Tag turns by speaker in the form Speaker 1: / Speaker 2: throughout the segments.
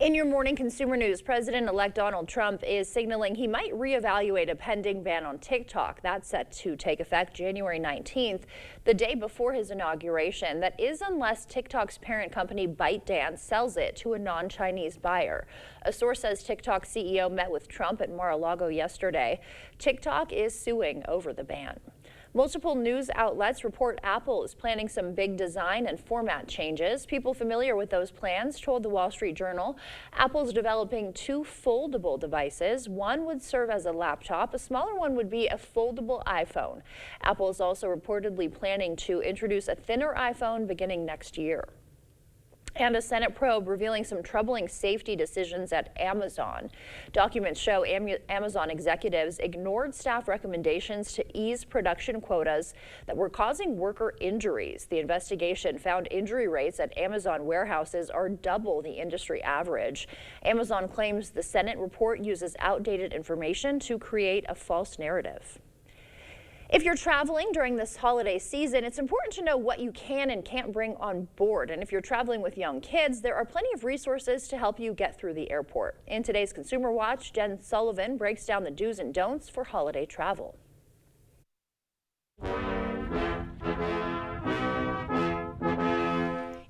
Speaker 1: In your morning consumer news, President-elect Donald Trump is signaling he might reevaluate a pending ban on TikTok. That's set to take effect January 19th, the day before his inauguration. That is unless TikTok's parent company ByteDance sells it to a non-Chinese buyer. A source says TikTok CEO met with Trump at Mar-a-Lago yesterday. TikTok is suing over the ban. Multiple news outlets report Apple is planning some big design and format changes. People familiar with those plans told the Wall Street Journal Apple's developing two foldable devices. One would serve as a laptop. A smaller one would be a foldable iPhone. Apple is also reportedly planning to introduce a thinner iPhone beginning next year. And a Senate probe revealing some troubling safety decisions at Amazon. Documents show Amazon executives ignored staff recommendations to ease production quotas that were causing worker injuries. The investigation found injury rates at Amazon warehouses are double the industry average. Amazon claims the Senate report uses outdated information to create a false narrative. If you're traveling during this holiday season, it's important to know what you can and can't bring on board. And if you're traveling with young kids, there are plenty of resources to help you get through the airport. In today's Consumer Watch, Jen Sullivan breaks down the do's and don'ts for holiday travel.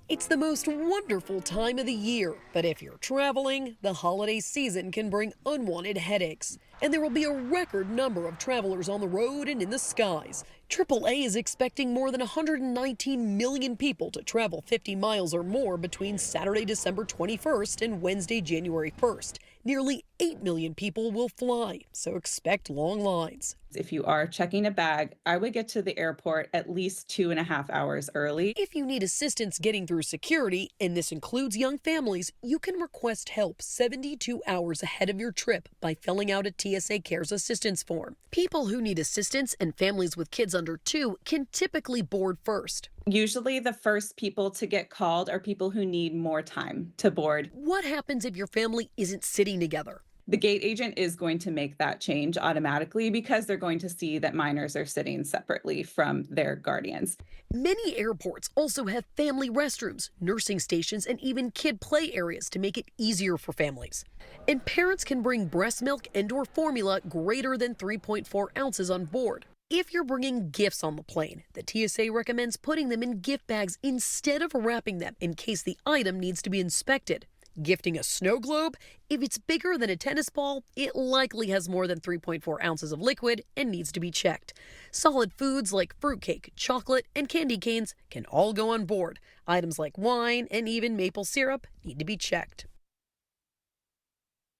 Speaker 2: It's the most wonderful time of the year, but if you're traveling, the holiday season can bring unwanted headaches. And there will be a record number of travelers on the road and in the skies. AAA is expecting more than 119 million people to travel 50 miles or more between Saturday, December 21st and Wednesday, January 1st. Nearly 8 million people will fly, so expect long lines.
Speaker 3: If you are checking a bag, I would get to the airport at least 2.5 hours early.
Speaker 2: If you need assistance getting through security, and this includes young families, you can request help 72 hours ahead of your trip by filling out a TSA Cares assistance form. People who need assistance and families with kids under 2 can typically board first.
Speaker 3: Usually the first people to get called are people who need more time to board.
Speaker 2: What happens if your family isn't sitting together?
Speaker 3: The gate agent is going to make that change automatically because they're going to see that minors are sitting separately from their guardians.
Speaker 2: Many airports also have family restrooms, nursing stations, and even kid play areas to make it easier for families. And parents can bring breast milk and/or formula greater than 3.4 ounces on board. If you're bringing gifts on the plane, the TSA recommends putting them in gift bags instead of wrapping them in case the item needs to be inspected. Gifting a snow globe, if it's bigger than a tennis ball, it likely has more than 3.4 ounces of liquid and needs to be checked. Solid foods like fruitcake, chocolate, and candy canes can all go on board. Items like wine and even maple syrup need to be checked.